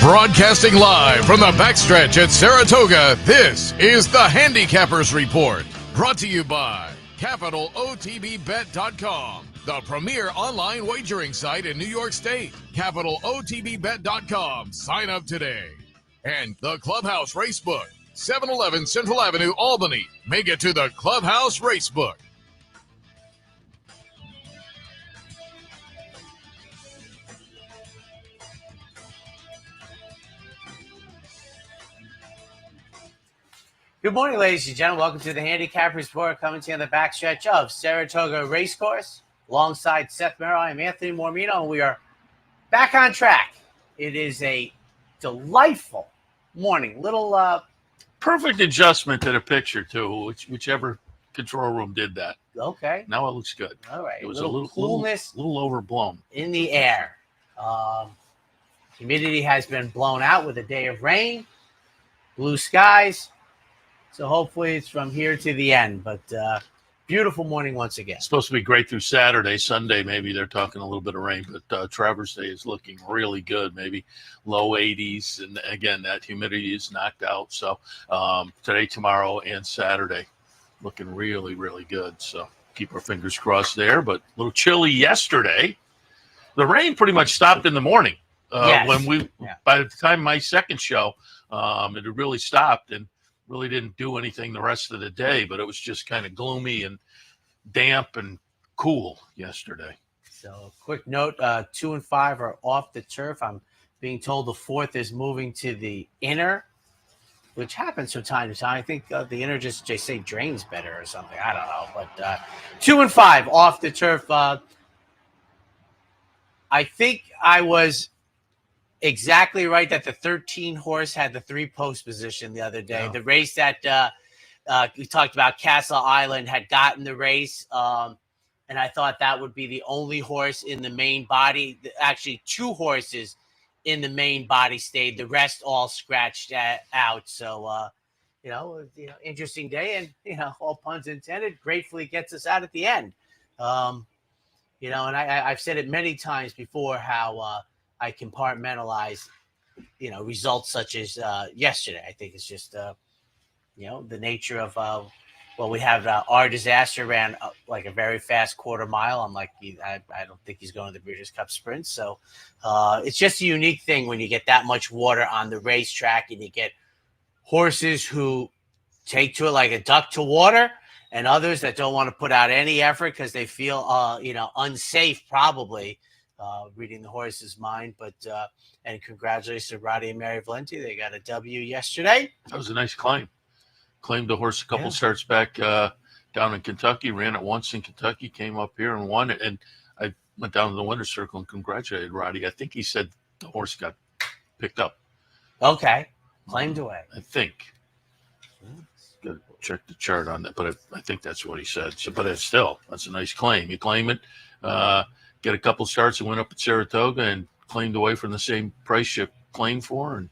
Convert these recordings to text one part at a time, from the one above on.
Broadcasting live from the backstretch at Saratoga, this is the Handicappers Report. Brought to you by CapitalOTBBet.com, the premier online wagering site in New York State. CapitalOTBBet.com. Sign up today. And the Clubhouse Racebook, 711 Central Avenue, Albany. Make it to the Clubhouse Racebook. Good morning, ladies and gentlemen. Welcome to the Handicappers Report, coming to you on the backstretch of Saratoga Race Course. Alongside Seth, Merrow, I'm Anthony Mormino, and we are back on track. It is a delightful morning. Little perfect adjustment to the picture, too, whichever control room did that. Okay. Now it looks good. All right. It was a little coolness, little overblown. In the air. Humidity has been blown out with a day of rain, blue skies. So hopefully it's from here to the end, but beautiful morning once again. It's supposed to be great through Saturday. Sunday, maybe they're talking a little bit of rain, but Traverse Day is looking really good, maybe low 80s. And again, that humidity is knocked out. So today, tomorrow, and Saturday looking really, really good. So keep our fingers crossed there, but a little chilly yesterday. The rain pretty much stopped in the morning. Yes. By the time my second show, it had really stopped and really didn't do anything the rest of the day, but it was just kind of gloomy and damp and cool yesterday. So quick note, 2 and 5 are off the turf. I'm being told the 4th is moving to the inner, which happens from time to time. I think the inner just say drains better or something. I don't know, but 2 and 5 off the turf. I think I was exactly right that the 13 horse had the 3-post position the other day. Yeah. The race that we talked about, Castle Island, had gotten the race, and I thought that would be the only horse in the main body. Actually, 2 horses in the main body stayed. The rest all scratched out. So, interesting day, and all puns intended. Gratefully gets us out at the end. And I've said it many times before how I compartmentalize, results such as yesterday. I think it's just, the nature of, we have our disaster ran like a very fast quarter mile. I'm like, I don't think he's going to the Breeders' Cup Sprint. So it's just a unique thing when you get that much water on the racetrack and you get horses who take to it like a duck to water, and others that don't want to put out any effort because they feel, unsafe probably. Reading the horse's mind, but and congratulations to Roddy and Mary Valenti. They got a W yesterday. That was a nice claim. Claimed the horse a couple starts back down in Kentucky, ran it once in Kentucky, came up here and won it. And I went down to the winner's circle and congratulated Roddy. I think he said the horse got picked up. Okay. Claimed away. I think. Got to check the chart on that, but I think that's what he said. So, but that's a nice claim. You claim it. Get a couple starts and went up at Saratoga and claimed away from the same price you claimed for, and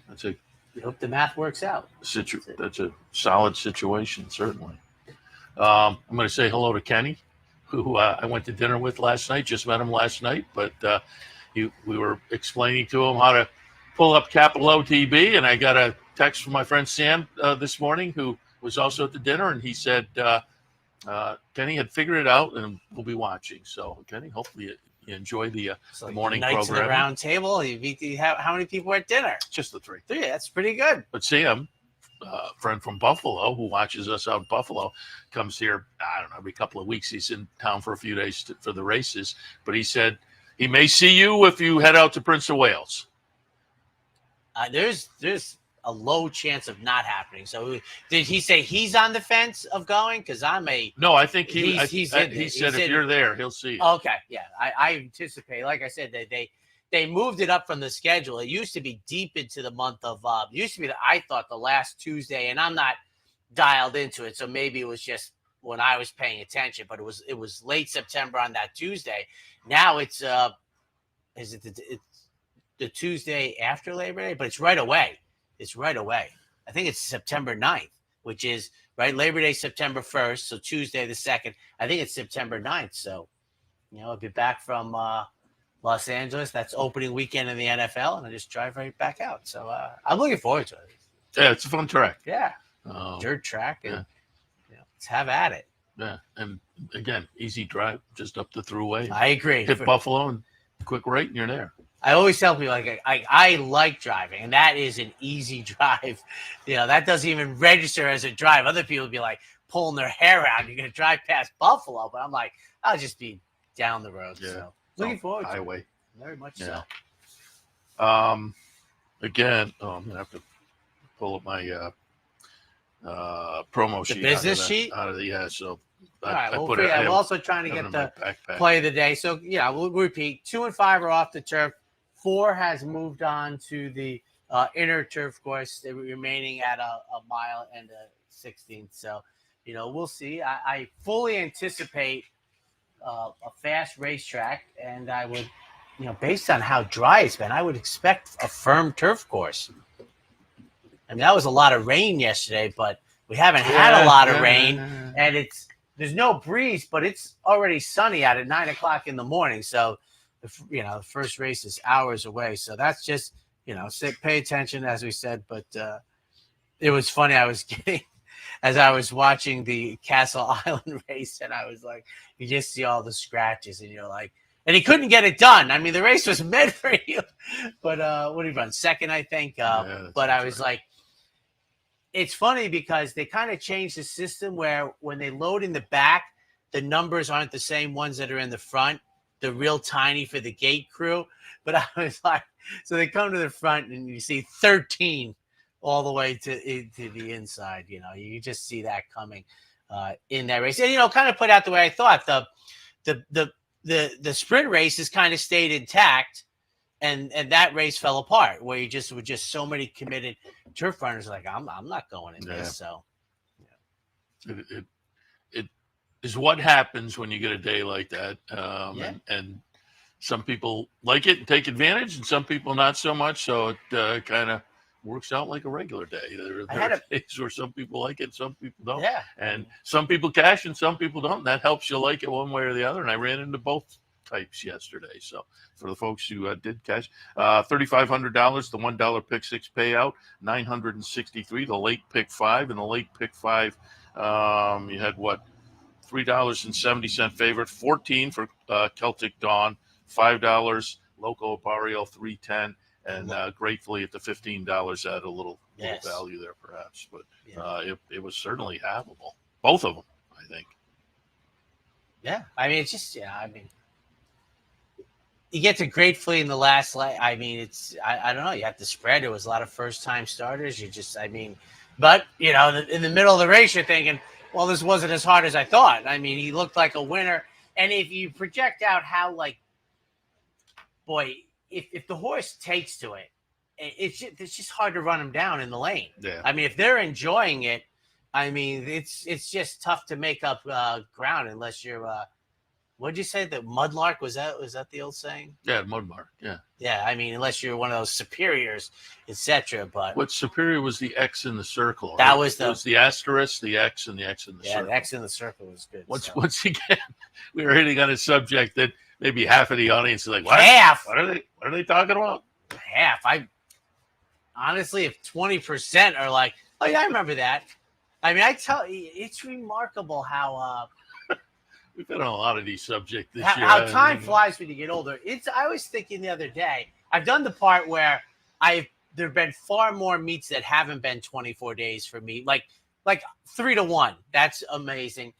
that's a. We hope the math works out. That's a solid situation, certainly. I'm going to say hello to Kenny, who I went to dinner with last night. Just met him last night, but we were explaining to him how to pull up Capital OTB, and I got a text from my friend Sam this morning, who was also at the dinner, and he said. Kenny had figured it out, and we'll be watching. So, Kenny, hopefully you enjoy the morning Knights program. Of the round table. How many people were at dinner? Just the 3. 3. That's pretty good. But Sam, a friend from Buffalo, who watches us out in Buffalo, comes here, I don't know, every couple of weeks. He's in town for a few days for the races. But he said he may see you if you head out to Prince of Wales. There's a low chance of not happening. So did he say he's on the fence of going? Because no, I think he said if you're there, he'll see you. Okay, yeah, I anticipate. Like I said, they moved it up from the schedule. It used to be deep into the month of. Used to be I thought the last Tuesday, and I'm not dialed into it, so maybe it was just when I was paying attention. But it was late September on that Tuesday. Now it's it's the Tuesday after Labor Day, but it's right away. It's right away. I think it's September 9th, which is right. Labor Day, September 1st. So Tuesday the 2nd. I think it's September 9th. So, I'll be back from Los Angeles. That's opening weekend in the NFL, and I just drive right back out. So I'm looking forward to it. Yeah, it's a fun track. Yeah, Um, dirt track, and yeah. let's have at it. Yeah, and again, easy drive, just up the throughway. I agree. Hit Buffalo and quick right, and you're there. I always tell people I like driving, and that is an easy drive. That doesn't even register as a drive. Other people would be like pulling their hair out. You're gonna drive past Buffalo, but I'm like, I'll just be down the road. Yeah. So looking forward to highway. it. Very much Yeah. so. Again, I'm gonna have to pull up my promo sheet. Business sheet? So All right. I Well, put it. I'm also trying to get the play of the day. So we'll repeat. 2 and 5 are off the turf. 4 has moved on to the inner turf course. They're remaining at a mile and a 16th. So, we'll see. I fully anticipate a fast racetrack, and I would, based on how dry it's been, I would expect a firm turf course. I mean, that was a lot of rain yesterday, but we haven't had a lot of rain, and there's no breeze, but it's already sunny out at 9 o'clock in the morning. So, the first race is hours away. So that's just, pay attention, as we said. But it was funny. As I was watching the Castle Island race, and I was like, you just see all the scratches, and you're like, and he couldn't get it done. I mean, the race was meant for you. But what did he run? Second, I think. But I was like, it's funny because they kind of changed the system where when they load in the back, the numbers aren't the same ones that are in the front. They're real tiny for the gate crew. But I was like, so they come to the front and you see 13 all the way to the inside. You just see that coming in that race. And, kind of put out the way I thought. The sprint races kind of stayed intact. And that race fell apart where were just so many committed turf runners like, I'm not going in this. So it is what happens when you get a day like that. And some people like it and take advantage, and some people not so much. So it kind of works out like a regular day. There are days where some people like it, some people don't. Yeah. And some people cash and some people don't. And that helps you like it one way or the other. And I ran into both types yesterday. So for the folks who did cash, $3,500, the $1 pick 6 payout, $963, the late pick 5, and the late pick 5. You had $3.70 favorite, 14 for Celtic Dawn, $5 Loco Barrio, 310, and gratefully at the $15 add a little value there perhaps, but it was certainly havable, both of them, I think. Yeah, I mean, it's just you get to gratefully in the last leg. I mean, I don't know. You have to spread. It was a lot of first-time starters. But in the middle of the race, you're thinking, well, this wasn't as hard as I thought. I mean, he looked like a winner. And if you project out how, if the horse takes to it, it's just hard to run him down in the lane. Yeah. I mean, if they're enjoying it, I mean, it's just tough to make up ground unless you're what'd you say? The mudlark? Was that the old saying? Yeah, mudlark. Yeah. Yeah, I mean, unless you're one of those superiors, etc. But what superior was the X in the circle? That right? was the asterisk, the X, and the X in the circle. Yeah, the X in the circle was good. Once again, we were hitting on a subject that maybe half of the audience is like, what? Half. What are they talking about? Half. Honestly, if 20% are like, oh yeah, I remember that. I mean, it's remarkable how we've been on a lot of these subjects this year. How time flies when you get older. I was thinking the other day, I've done the part where there have been far more meets that haven't been 24 days for me, like 3-1. That's amazing.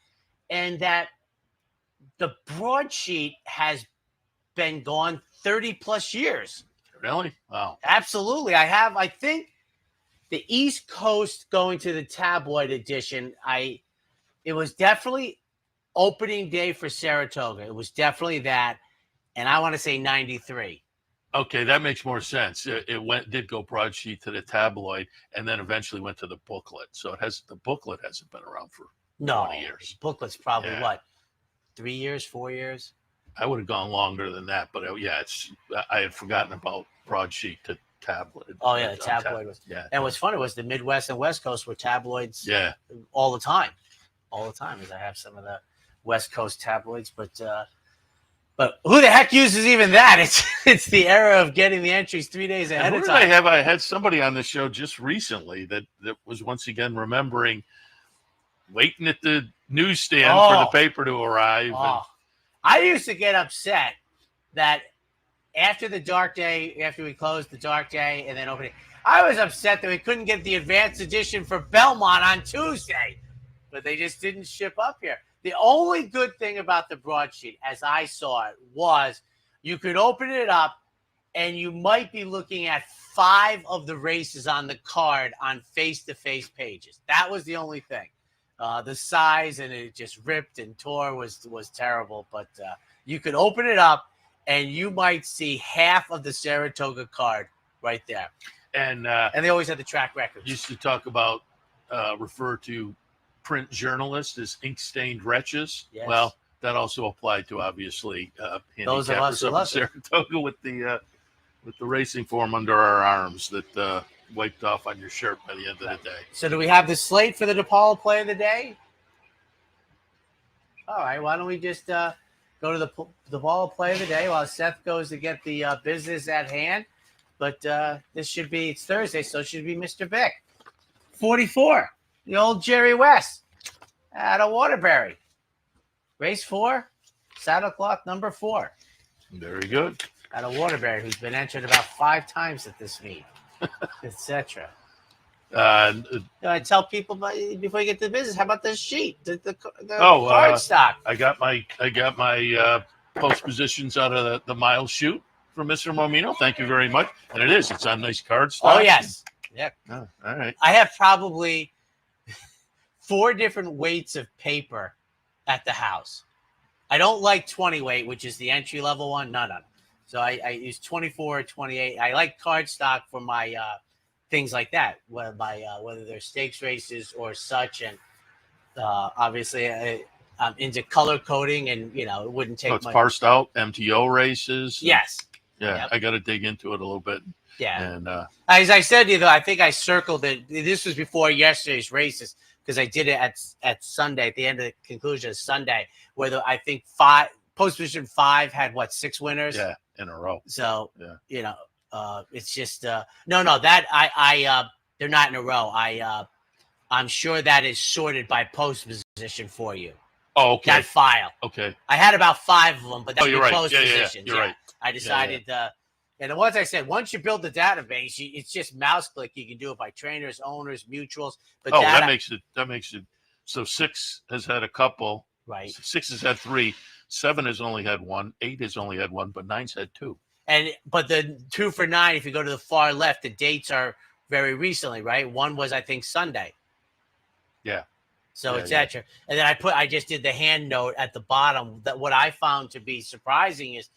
And that the broadsheet has been gone 30 plus years. Really? Wow. Absolutely. I think the East Coast going to the tabloid edition, it was definitely opening day for Saratoga. It was definitely that. And I want to say 93. Okay, that makes more sense. It did go broadsheet to the tabloid and then eventually went to the booklet. So the booklet hasn't been around for 20 years. Booklet's probably 3 years, 4 years? I would have gone longer than that, but I had forgotten about broadsheet to tabloid. Oh yeah, the tabloid was. Yeah. And what's funny was the Midwest and West Coast were tabloids. Yeah. All the time, as I have some of the West Coast tabloids. But But who the heck uses even that? It's the era of getting the entries 3 days ahead of time. I had somebody on the show just recently that was once again remembering waiting at the newsstand for the paper to arrive. I used to get upset that after the dark day, after we closed the dark day and then opening, I was upset that we couldn't get the advanced edition for Belmont on Tuesday, but they just didn't ship up here. The only good thing about the broadsheet, as I saw it, was you could open it up and you might be looking at 5 of the races on the card on face-to-face pages. That was the only thing. The size, and it just ripped and tore, was terrible. But you could open it up and you might see half of the Saratoga card right there. And they always had the track records. Used to talk about, refer to print journalists as ink-stained wretches. Yes. Well, that also applied to, obviously, those of us handicappers up in Saratoga with the racing form under our arms that wiped off on your shirt by the end of the day. So do we have the slate for the DePaul play of the day? All right, why don't we just go to the DePaul play of the day while Seth goes to get the business at hand. But it's Thursday, so it should be Mr. Vick. 44, the old Jerry West out of Waterbury. Race 4, saddle clock number 4. Very good. Out of Waterbury, who's been entered about 5 times at this meet, etc. I tell people before you get to the business, how about the sheet, the card stock? I got my post positions out of the mile shoot from Mr. Mormino. Thank you very much. And it's on nice card stock. Oh yes, yeah. Oh, all right. I have probably 4 different weights of paper at the house. I don't like 20 weight, which is the entry level one. No. So I use 24, 28. I like card stock for my things like that, whether they're stakes races or such. And obviously, I'm into color coding, and it wouldn't take. So it's parsed out MTO races. Yes. Yeah, yep. I got to dig into it a little bit. Yeah. And as I said to you, though, I think I circled it. This was before yesterday's races because I did it at Sunday, at the end of the conclusion of Sunday, where I think post position 5 had 6 winners. Yeah, in a row. So it's just no that I they're not in a row. I'm sure that is sorted by post position for you. Oh, okay. That file. Okay. I had about 5 of them, but that's right. post positions. Yeah, you're right. I decided, and once I said, once you build the database, it's just mouse click. You can do it by trainers, owners, mutuals. But that makes it. So 6 has had a couple. Right. 6 has had 3. 7 has only had 1. 8 has only had 1, but 9's had 2. But the 2 for 9, if you go to the far left, the dates are very recently, right? 1 was, I think, Sunday. Yeah. So etc. And then I just did the hand note at the bottom. That what I found to be surprising is,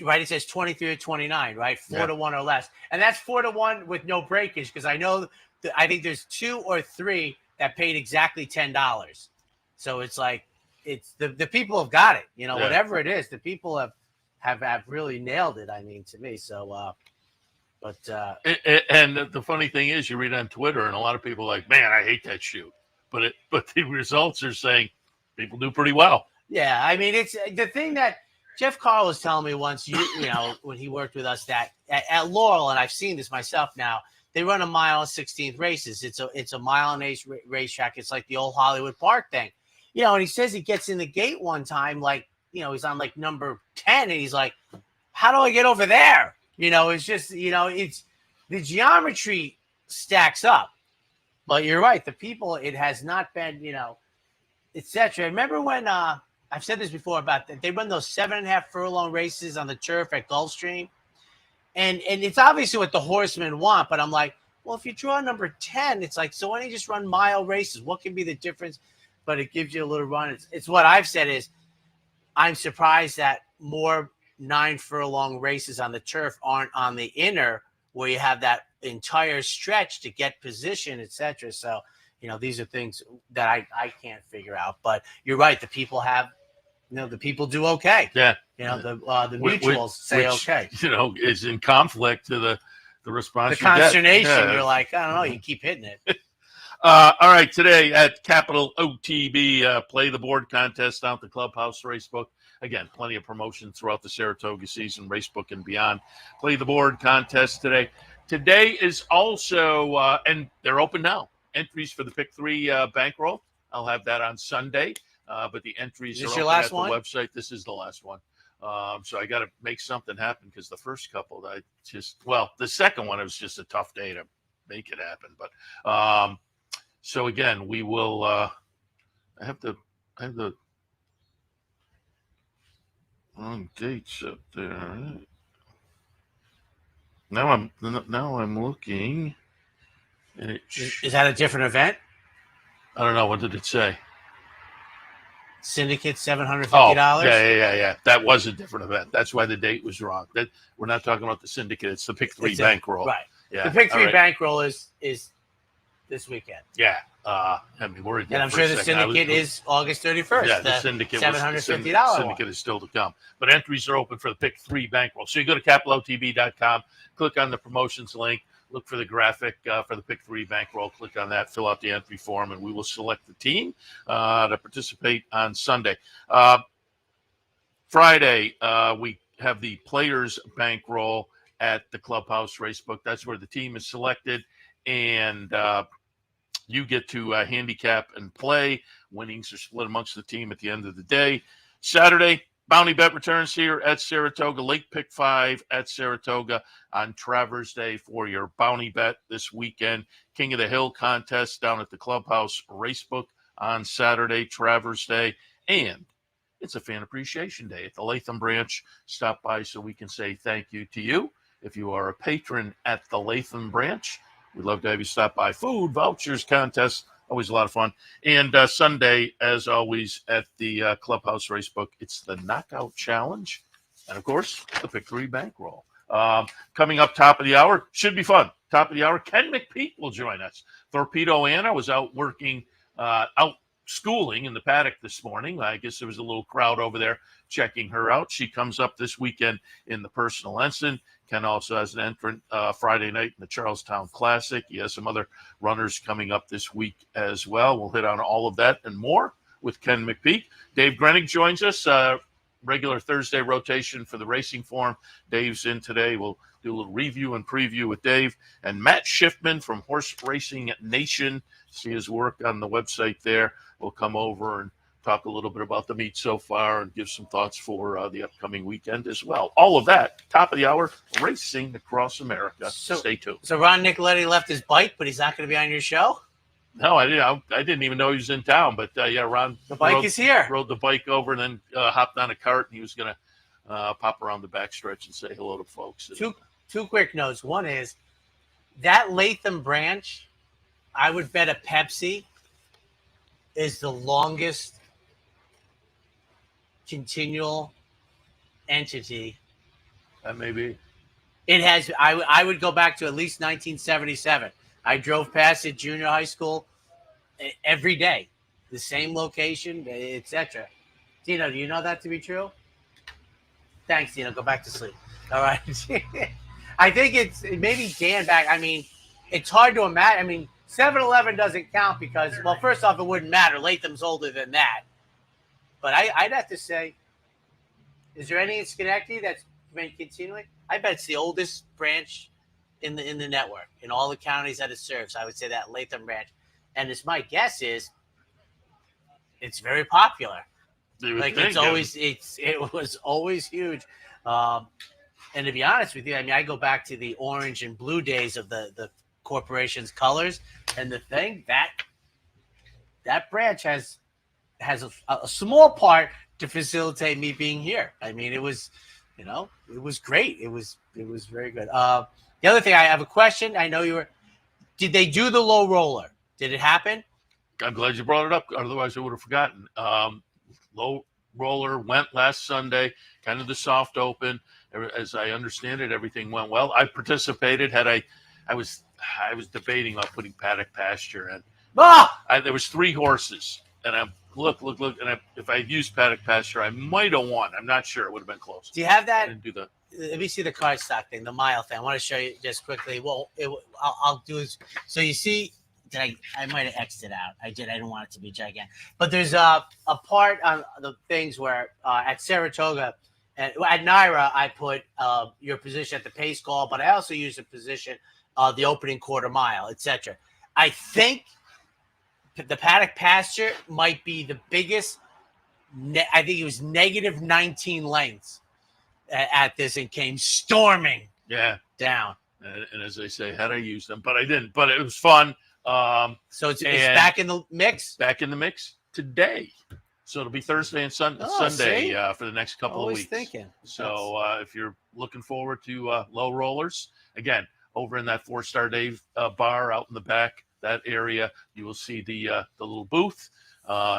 right? It says 23 or 29, right? 4 to 1 or less, and that's 4 to 1 with no breakage, because I know I think there's 2 or 3 that paid exactly $10. So it's like the people have got it. Whatever it is, the people have really nailed it. I mean, to me. So. And the funny thing is, you read on Twitter, and a lot of people are like, man, I hate that shoot. But the results are saying people do pretty well. Yeah, I mean, it's the thing that Jeff Carl was telling me once. When he worked with us, that at Laurel, and I've seen this myself now. They run a mile and 16th races. It's a mile and 8 racetrack. It's like the old Hollywood Park thing, And he says he gets in the gate one time, he's on number 10, and he's like, how do I get over there? It's just, it's the geometry stacks up. But you're right. The people, it has not been, etc. Remember when I've said this before about that they run those 7.5 furlong races on the turf at Gulfstream, and it's obviously what the horsemen want. But I'm like, well, if you draw number 10, it's like, so why don't you just run mile races? What can be the difference? But it gives you a little run. It's what I've said is, I'm surprised that more 9 furlong races on the turf aren't on the inner, where you have that entire stretch to get position, etc. So, these are things that I can't figure out. But you're right. The people have, the people do okay. Yeah. The mutuals say okay. Is in conflict to the response. The consternation. Yeah. You're like, I don't know. You keep hitting it. All right. Today at Capital OTB, play the board contest down at the Clubhouse Racebook. again, plenty of promotion throughout the Saratoga season, racebook and beyond. Play the board contest today. Today is also, and they're open now, entries for the Pick 3 bankroll. I'll have that on Sunday, but the entries are open at the website. This is the last one. So I got to make something happen because the first couple, the second one, it was just a tough day to make it happen. But so again, we will, I have the wrong dates up there. Now I'm looking. And is that a different event? I don't know. What did it say? Syndicate $750. Oh, yeah. That was a different event. That's why the date was wrong. That we're not talking about the Syndicate. It's the Pick 3 bankroll. Right. Yeah. The Pick 3 bankroll is this weekend. Yeah. I mean, we're and I'm sure the Syndicate is August 31st. Yeah, the Syndicate $750. Syndicate is still to come. But entries are open for the Pick 3 bankroll. So you go to capitalotv.com, click on the promotions link, look for the graphic for the Pick 3 bankroll, click on that, fill out the entry form, and we will select the team to participate on Sunday. Friday, we have the players bankroll at the Clubhouse Racebook. That's where the team is selected, and you get to handicap and play. Winnings are split amongst the team at the end of the day. Saturday, Bounty Bet returns here at Saratoga. Late Pick 5 at Saratoga on Travers Day for your Bounty Bet this weekend. King of the Hill contest down at the Clubhouse Racebook on Saturday, Travers Day. And it's a Fan Appreciation Day at the Latham branch. Stop by so we can say thank you to you. If you are a patron at the Latham branch, we'd love to have you stop by. Food, vouchers, contests, always a lot of fun. And Sunday, as always, at the Clubhouse Racebook, it's the Knockout Challenge. And, of course, the Pick 3 bankroll. Coming up top of the hour, should be fun. Top of the hour, Ken McPeak will join us. Torpedo Anna was out working, out schooling in the paddock this morning. I guess there was a little crowd over there checking her out. She comes up this weekend in the Personal Ensign. Ken also has an entrant Friday night in the Charlestown Classic. He has some other runners coming up this week as well. We'll hit on all of that and more with Ken McPeak. Dave Grenig joins us, regular Thursday rotation for the Racing Forum. Dave's in today. We'll do a little review and preview with Dave. And Matt Schiffman from Horse Racing Nation, see his work on the website there. We'll come over and talk a little bit about the meet so far and give some thoughts for the upcoming weekend as well. All of that, top of the hour, racing across America. Stay tuned. So Ron Nicoletti left his bike, but he's not going to be on your show? No, I didn't even know he was in town. But, yeah, Ron. The bike is here. Rode the bike over and then hopped on a cart, and he was going to pop around the backstretch and say hello to folks. Two quick notes. One is that Latham branch, I would bet a Pepsi is the longest continual entity. That may be. It has. I would go back to at least 1977. I drove past it junior high school every day, the same location, etc. Dino, do you know that to be true? Thanks, Dino. Go back to sleep. All right. I think it's maybe Dan back. I mean, it's hard to imagine. I mean, 7-Eleven doesn't count because, well, first off, it wouldn't matter. Latham's older than that. But I'd have to say, is there any in Schenectady that's been continuing? I bet it's the oldest branch in the network, in all the counties that it serves. I would say that Latham branch. And it's my guess is it's very popular. Like it was always huge. And to be honest with you, I mean, I go back to the orange and blue days of the corporation's colors, and the thing that branch has a small part to facilitate me being here. I mean, it was great. It was very good. The other thing, I have a question. I know did they do the low roller? Did it happen? I'm glad you brought it up. Otherwise I would have forgotten. Low roller went last Sunday, kind of the soft open. As I understand it, everything went well. I participated. I was debating on putting paddock pasture in. There was 3 horses, and I'm look, and if I used paddock pasture, I might have won. I'm not sure. It would have been close. Do you have that? I didn't do that. Let me see the card stock thing, the mile thing. I want to show you just quickly. Well, I'll do is so you see I might have X'd it out. I didn't want it to be gigantic. But there's a part on the things where at Saratoga and at Naira, I put your position at the pace call, but I also use the position the opening quarter mile, etc. I think the paddock pasture might be the biggest. I think it was negative 19 lengths at this and came storming down. And as I say, had I used them, but I didn't. But it was fun. So it's back in the mix? Back in the mix today. So it'll be Thursday and Sunday for the next couple of weeks. Thinking. So if you're looking forward to low rollers, again, over in that 4-Star Dave bar out in the back, that area, you will see the little booth.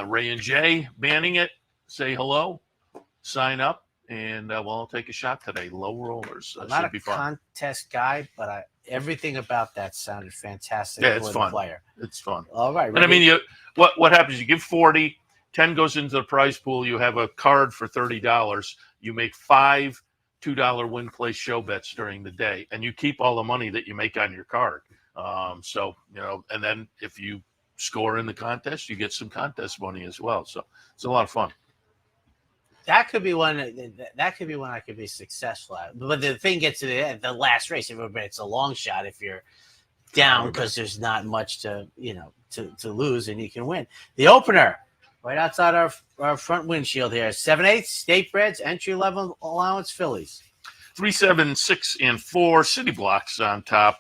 Ray and Jay manning it. Say hello, sign up, and we'll take a shot today. Low rollers. I'm not a contest guy, but everything about that sounded fantastic. Yeah, it's fun. Player. It's fun. All right. And I mean, what happens? You give 40, 10 goes into the prize pool. You have a card for $30. You make 5 $2 win play show bets during the day, and you keep all the money that you make on your card. So and then if you score in the contest, you get some contest money as well. So it's a lot of fun. That could be one. That could be one I could be successful at. But the thing gets to the last race. It's a long shot if you're down because there's not much to lose and you can win. The opener right outside our front windshield here. 7/8 State Breds entry level allowance fillies. 3, 7, 6, and 4 city blocks on top.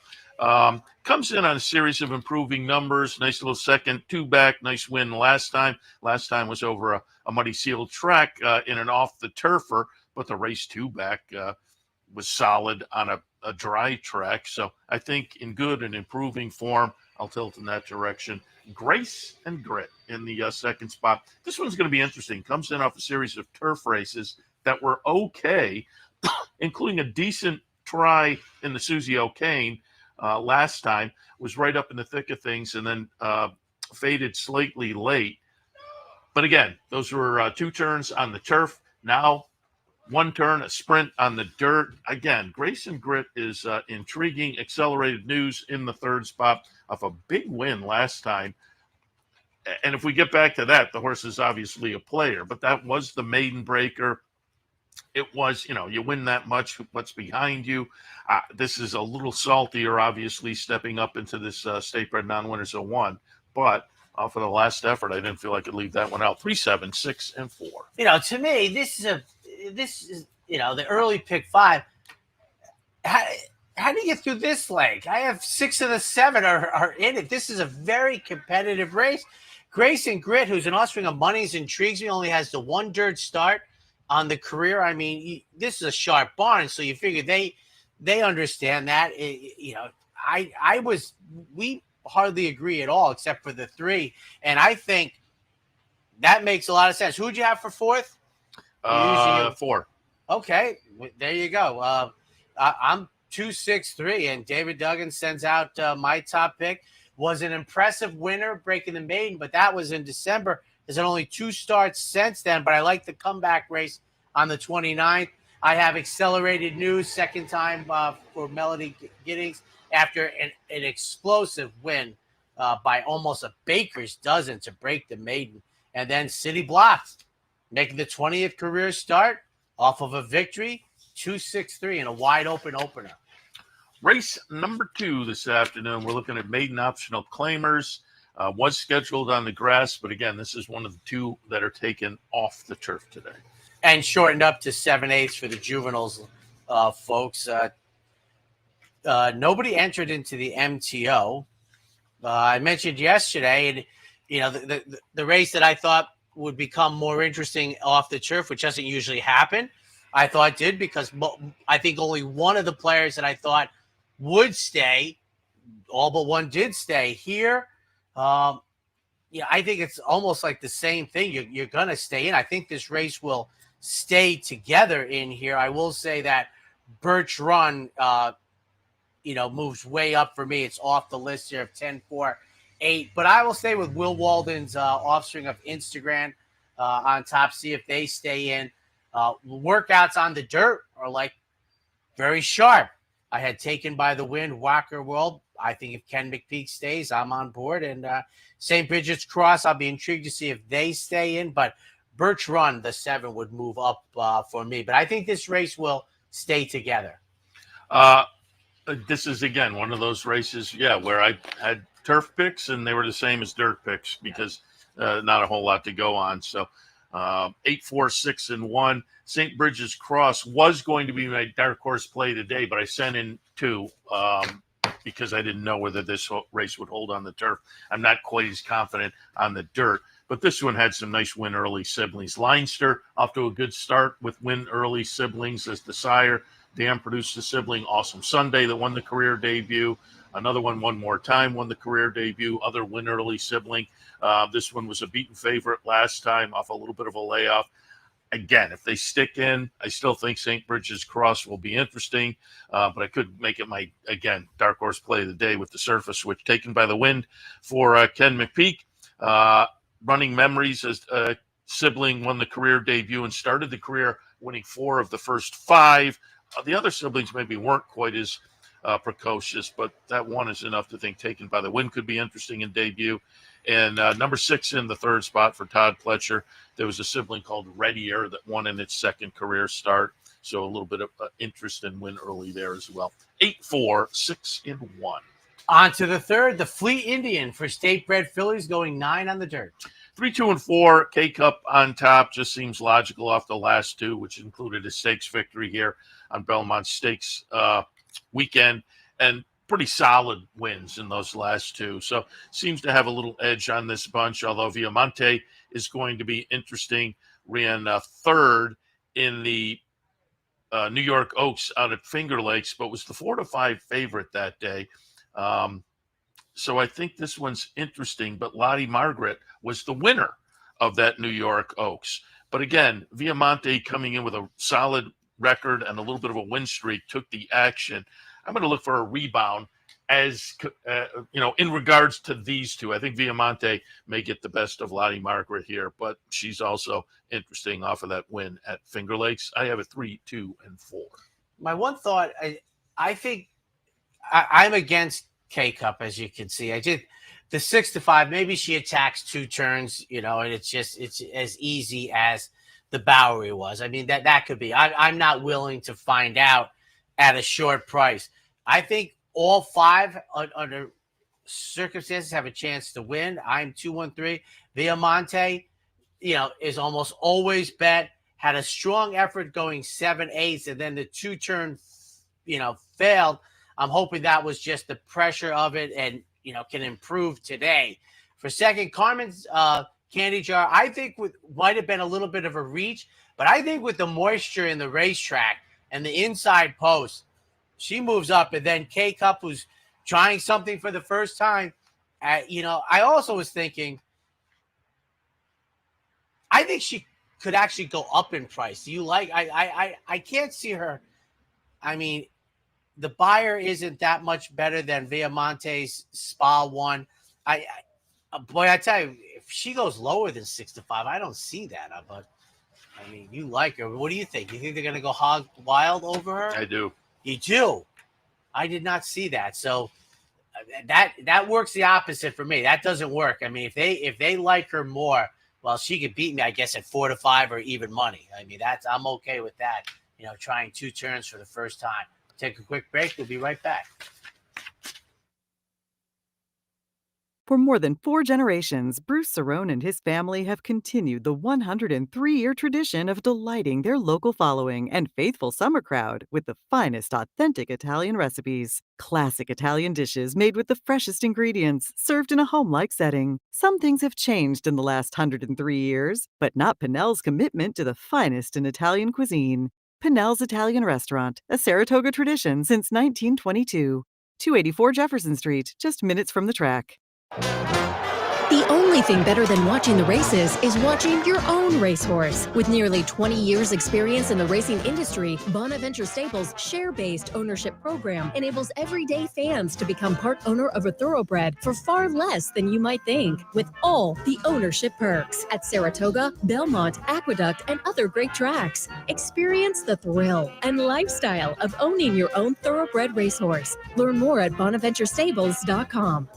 Comes in on a series of improving numbers. Nice little second, 2 back. Nice win last time. Last time was over a muddy sealed track in an off the turfer, but the race 2 back was solid on a dry track. So I think in good and improving form, I'll tilt in that direction. Grace and Grit in the second spot. This one's going to be interesting. Comes in off a series of turf races that were okay, including a decent try in the Susie O'Kane. Last time was right up in the thick of things and then faded slightly late. But again, those were 2 turns on the turf. Now 1 turn, a sprint on the dirt. Again, Grace and Grit is intriguing. Accelerated news in the 3rd spot off a big win last time. And if we get back to that, the horse is obviously a player, but that was the maiden breaker. It was, you win that much, what's behind you. This is a little saltier, obviously, stepping up into this State Bred non-winners of 1. But for the last effort, I didn't feel I could leave that one out. 3, 7, 6, and 4. To me, this is the early pick 5. How do you get through this leg? I have 6 of the 7 are in it. This is a very competitive race. Grace and Grit, who's an offspring of Money's, intrigues me. Only has the 1 dirt start on the career. I mean, this is a sharp barn, so you figure they understand that. We hardly agree at all except for the 3, and I think that makes a lot of sense. Who would you have for 4th? 4. Okay, there you go. I'm 2-6-3, and David Duggan sends out my top pick. Was an impressive winner breaking the maiden, but that was in December. There's only 2 starts since then, but I like the comeback race on the 29th. I have Accelerated News, second time for Melody Giddings after an explosive win by almost a baker's dozen to break the maiden. And then City Blocks making the 20th career start off of a victory, 2-6-3 in a wide open opener. Race number 2 this afternoon. We're looking at maiden optional claimers. Was scheduled on the grass, but again, this is one of the 2 that are taken off the turf today. And shortened up to 7/8 for the juveniles, folks. Nobody entered into the MTO. I mentioned yesterday, and the race that I thought would become more interesting off the turf, which doesn't usually happen, I thought did, because I think only one of the players that I thought would stay, all but one did stay here. I think it's almost like the same thing. You're going to stay in. I think this race will stay together in here. I will say that Birch Run, moves way up for me. It's off the list here of 10-4-8. But I will stay with Will Walden's offspring of Instagram on top, see if they stay in. Workouts on the dirt are very sharp. I had Taken by the Wind, Walker World, I think if Ken McPeak stays, I'm on board. And St. Bridget's Cross, I'll be intrigued to see if they stay in. But Birch Run, the 7, would move up for me. But I think this race will stay together. This is, again, one of those races, where I had turf picks and they were the same as dirt picks because not a whole lot to go on. So 8, 4, 6, and 1. St. Bridget's Cross was going to be my dark horse play today, but I sent in 2 because I didn't know whether this race would hold on the turf. I'm not quite as confident on the dirt, but this one had some nice win early siblings. Leinster off to a good start with win early siblings as the sire. Dan produced a sibling, Awesome Sunday, that won the career debut. Another one more time, won the career debut. Other win early sibling. This one was a beaten favorite last time off a little bit of a layoff. Again, if they stick in, I still think St. Bridget's Cross will be interesting, but I could make it my, again, dark horse play of the day with the surface switch taken by the wind for Ken McPeak. Running Memories as a sibling won the career debut and started the career winning 4 of the first 5. The other siblings maybe weren't quite as precocious, but that one is enough to think taken by the wind could be interesting in debut. And number 6 in the 3rd spot for Todd Pletcher. There was a sibling called Readier that won in its 2nd career start. So a little bit of interest in win early there as well. 8, 4, 6, and 1. On to the 3rd, the Fleet Indian for state bred fillies going 9 on the dirt. 3, 2, and 4. K-Cup on top just seems logical off the last 2, which included a stakes victory here on Belmont Stakes weekend. And pretty solid wins in those last 2. So seems to have a little edge on this bunch, although Viamonte is going to be interesting. Ran 3rd in the New York Oaks out at Finger Lakes, but was the 4-5 favorite that day. So I think this one's interesting, but Lottie Margaret was the winner of that New York Oaks. But again, Viamonte coming in with a solid record and a little bit of a win streak took the action. I'm going to look for a rebound as, in regards to these 2. I think Viamonte may get the best of Lottie Margaret here, but she's also interesting off of that win at Finger Lakes. I have a 3, 2, and 4. My one thought, I think I'm against K-Cup, as you can see. I did the 6-5. Maybe she attacks 2 turns, and it's as easy as the Bowery was. I mean, that could be. I'm not willing to find out at a short price. I think all 5 under circumstances have a chance to win. I'm 2-1-3. Viamonte, is almost always bet. Had a strong effort going 7/8, and then the 2-turn, failed. I'm hoping that was just the pressure of it and, can improve today. For second, Carmen's Candy Jar, I think might have been a little bit of a reach, but I think with the moisture in the racetrack and the inside post, she moves up. And then K-Cup, who's trying something for the first time, I also was thinking, I think she could actually go up in price. Do you like? I can't see her. I mean, the buyer isn't that much better than Viamonte's Spa 1. I tell you, if she goes lower than 6-5, I don't see that. But I mean, you like her. What do you think? You think they're going to go hog wild over her? I do. You do. I did not see that. So that works the opposite for me. That doesn't work. I mean, if they like her more, well, she could beat me, I guess, at 4-5 or even money. I mean, I'm okay with that. Trying 2 turns for the first time. Take a quick break. We'll be right back. For more than 4 generations, Bruce Cerrone and his family have continued the 103-year tradition of delighting their local following and faithful summer crowd with the finest authentic Italian recipes. Classic Italian dishes made with the freshest ingredients, served in a home-like setting. Some things have changed in the last 103 years, but not Pinnell's commitment to the finest in Italian cuisine. Pinnell's Italian Restaurant, a Saratoga tradition since 1922. 284 Jefferson Street, just minutes from the track. The The only thing better than watching the races is watching your own racehorse. With nearly 20 years experience in the racing industry, Bonaventure Stables' share-based ownership program enables everyday fans to become part owner of a thoroughbred for far less than you might think, with all the ownership perks at Saratoga, Belmont, Aqueduct, and other great tracks. Experience the thrill and lifestyle of owning your own thoroughbred racehorse. Learn more at bonaventurestables.com.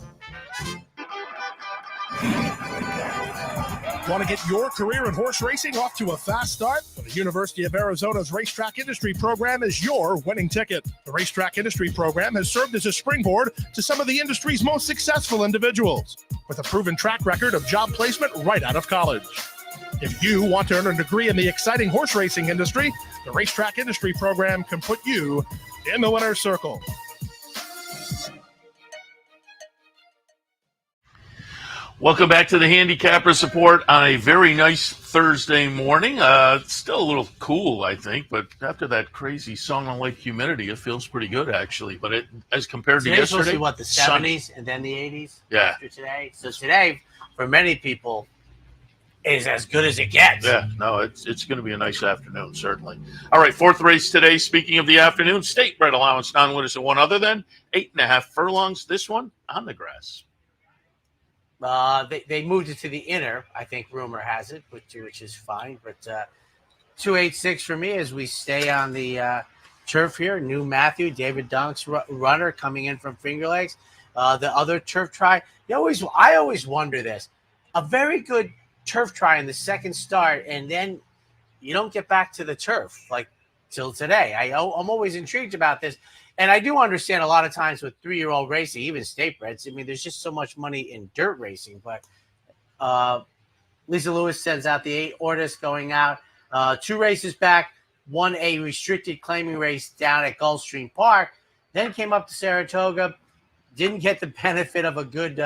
Want to get your career in horse racing off to a fast start? Well, the University of Arizona's Racetrack Industry Program is your winning ticket. The Racetrack Industry Program has served as a springboard to some of the industry's most successful individuals, with a proven track record of job placement right out of college. If you want to earn a degree in the exciting horse racing industry, the Racetrack Industry Program can put you in the winner's circle. Welcome back to the Handicappers Report on a very nice Thursday morning. It's still a little cool, I think, but after that crazy Song on Lake humidity, it feels pretty good, actually. But as compared to yesterday, supposed to be, what, the 70s and then the 80s? Yeah. After today. So today, for many people, is as good as it gets. Yeah, no, it's going to be a nice afternoon, certainly. All right, fourth race today. Speaking of the afternoon, state bred allowance non-winners and one other than 8.5 furlongs. This one on the grass. They moved it to the inner, I think rumor has it, which is fine. But 286 for me as we stay on the turf here. New Matthew, David Dunk's runner coming in from Finger Lakes. The other turf try. I always wonder this. A very good turf try in the second start, and then you don't get back to the turf like till today. I'm always intrigued about this. And I do understand a lot of times with 3-year-old racing, even state breds, I mean, there's just so much money in dirt racing. But Lisa Lewis sends out the 8 Ortis going out. 2 races back, won a restricted claiming race down at Gulfstream Park, then came up to Saratoga, didn't get the benefit of a good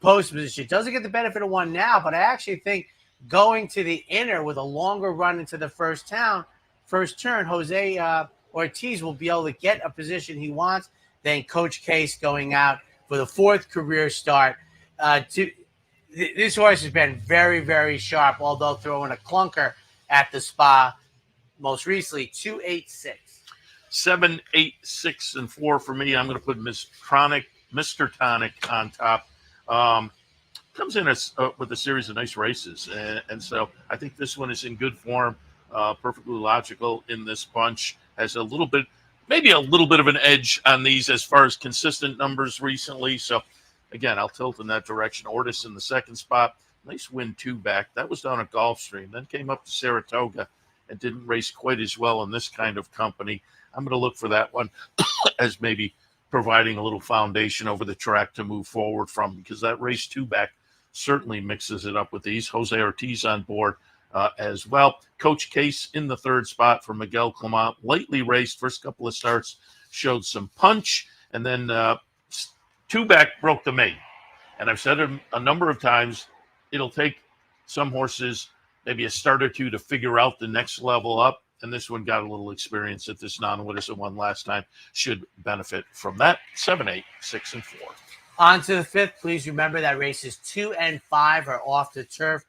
post position. Doesn't get the benefit of one now, but I actually think going to the inner with a longer run into the first turn, Jose Ortiz will be able to get a position he wants. Then Coach Case going out for the 4th career start. This horse has been very, very sharp, although throwing a clunker at the spa most recently. 286. 7, 8, 6, and 4 for me. I'm going to put Mr. Tonic on top. Comes in with a series of nice races, and so I think this one is in good form. Perfectly logical in this bunch. Has maybe a little bit of an edge on these as far as consistent numbers recently. So, again, I'll tilt in that direction. Ortis in the second spot. Nice win 2 back. That was down at Gulfstream. Then came up to Saratoga and didn't race quite as well in this kind of company. I'm going to look for that one as maybe providing a little foundation over the track to move forward from, because that race 2 back certainly mixes it up with these. Jose Ortiz on board as well. Coach Case in the 3rd spot for Miguel Clement. Lightly raced, first couple of starts showed some punch, and then 2 back broke the main. And I've said it a number of times, it'll take some horses maybe a start or 2 to figure out the next level up, and this one got a little experience at this non-winners and won last time. Should benefit from that. 7, 8, 6, and 4. On to the 5th. Please remember that races 2 and 5 are off the turf.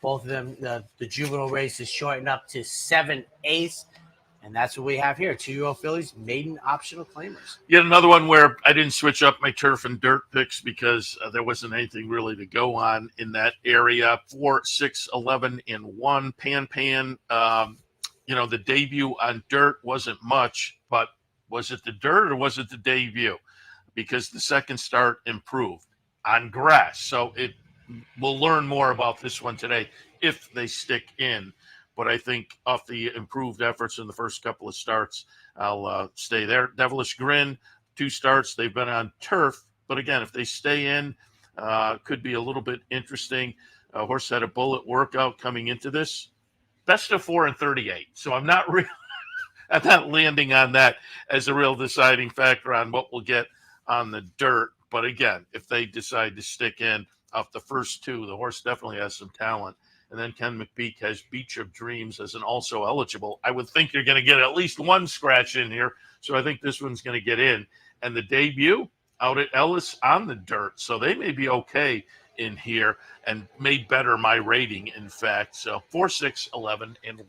Both of them, the juvenile race is shortened up to 7/8, and that's what we have here. 2-year-old fillies, maiden optional claimers. Yet another one where I didn't switch up my turf and dirt picks because there wasn't anything really to go on in that area. 4, 6, 11, and 1. Pan. The debut on dirt wasn't much, but was it the dirt or was it the debut? Because the second start improved on grass. So we'll learn more about this one today if they stick in. But I think off the improved efforts in the first couple of starts, I'll stay there. Devilish Grin, 2 starts. They've been on turf. But again, if they stay in, could be a little bit interesting. Horse had a bullet workout coming into this. Best of 4 and 38. So I'm not landing on that as a real deciding factor on what we'll get on the dirt. But again, if they decide to stick in off the first 2, the horse definitely has some talent. And then Ken McPeak has Beach of Dreams as an also eligible. I would think you're going to get at least 1 scratch in here. So I think this one's going to get in. And the debut out at Ellis on the dirt. So they may be okay in here and made better my rating, in fact. So 4, 6, 11, and 1.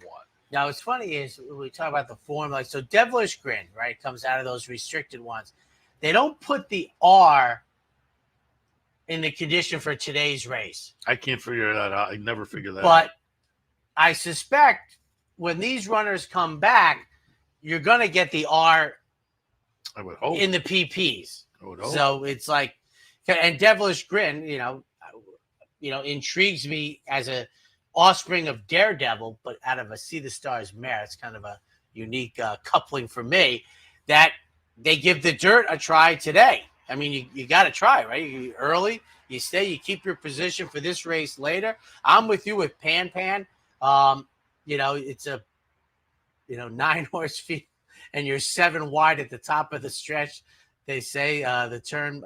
Now, what's funny is when we talk about the form, like, so Devilish Grin, right, comes out of those restricted ones. They don't put the R in the condition for today's race. I can't figure that out. I never figure that out. But I suspect when these runners come back, you're going to get the R I would hope. in the PPs. I would hope. So it's like, and Devilish Grin, intrigues me as a offspring of Daredevil, but out of a See the Stars mare. It's kind of a unique coupling for me that they give the dirt a try today. I mean, you got to try, right? You early, you stay, you keep your position for this race later. I'm with you with Pan. It's a 9-horse field, and you're 7 wide at the top of the stretch. They say the turn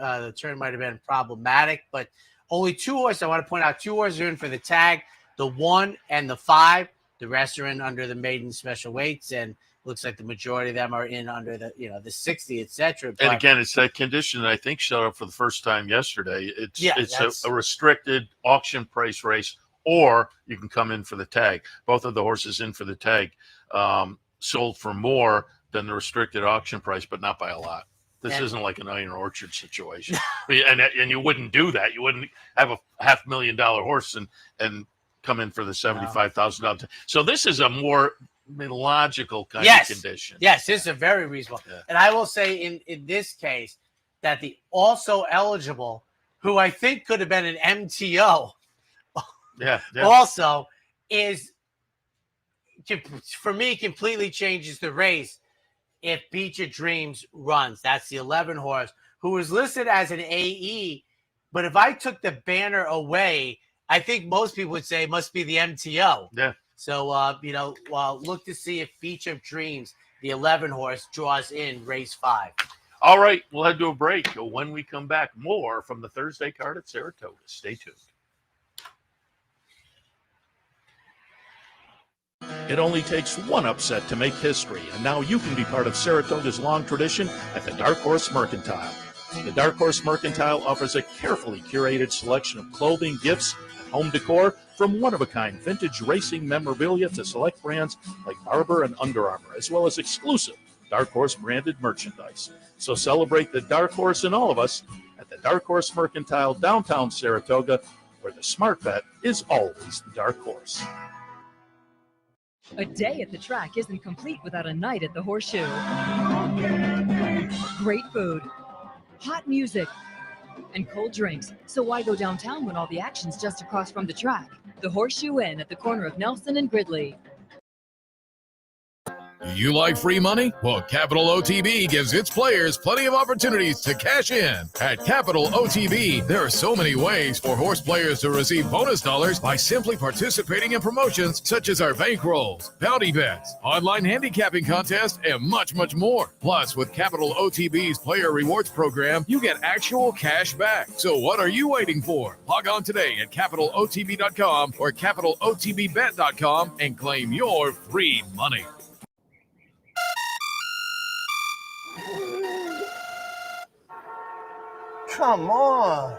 might have been problematic, but only 2 horses. I want to point out 2 horses are in for the tag. The 1 and the 5, the rest are in under the maiden special weights, and looks like the majority of them are in under the the 60, etc. And again, it's that condition that I think showed up for the first time yesterday. It's a restricted auction price race, or you can come in for the tag. Both of the horses in for the tag sold for more than the restricted auction price, but not by a lot. This isn't like an Iron Orchard situation, and you wouldn't do that. You wouldn't have a $500,000 horse and come in for the $75,000. So this is a more logical kind of condition. Yes, this is a very reasonable. Yeah. And I will say in this case that the also eligible, who I think could have been an MTO, also is, for me, completely changes the race if Beach of Dreams runs. That's the 11 horse who was listed as an AE, but if I took the banner away, I think most people would say it must be the MTO. Yeah. So, look to see if Beach of Dreams, the 11 horse, draws in race 5. All right, we'll head to a break. When we come back, more from the Thursday card at Saratoga. Stay tuned. It only takes one upset to make history, and now you can be part of Saratoga's long tradition at the Dark Horse Mercantile. The Dark Horse Mercantile offers a carefully curated selection of clothing, gifts, and home decor, from one-of-a-kind vintage racing memorabilia to select brands like Barber and Under Armour, as well as exclusive Dark Horse branded merchandise. So celebrate the Dark Horse in all of us at the Dark Horse Mercantile, downtown Saratoga, where the smart bet is always the Dark Horse. A day at the track isn't complete without a night at the Horseshoe. Great food, hot music, and cold drinks. So why go downtown when all the action's just across from the track? The Horseshoe Inn at the corner of Nelson and Gridley. You like free money? Well, Capital OTB gives its players plenty of opportunities to cash in. At Capital OTB, there are so many ways for horse players to receive bonus dollars by simply participating in promotions such as our bankrolls, bounty bets, online handicapping contests, and much, much more. Plus, with Capital OTB's Player Rewards program, you get actual cash back. So what are you waiting for? Log on today at CapitalOTB.com or CapitalOTBBet.com and claim your free money. Come on.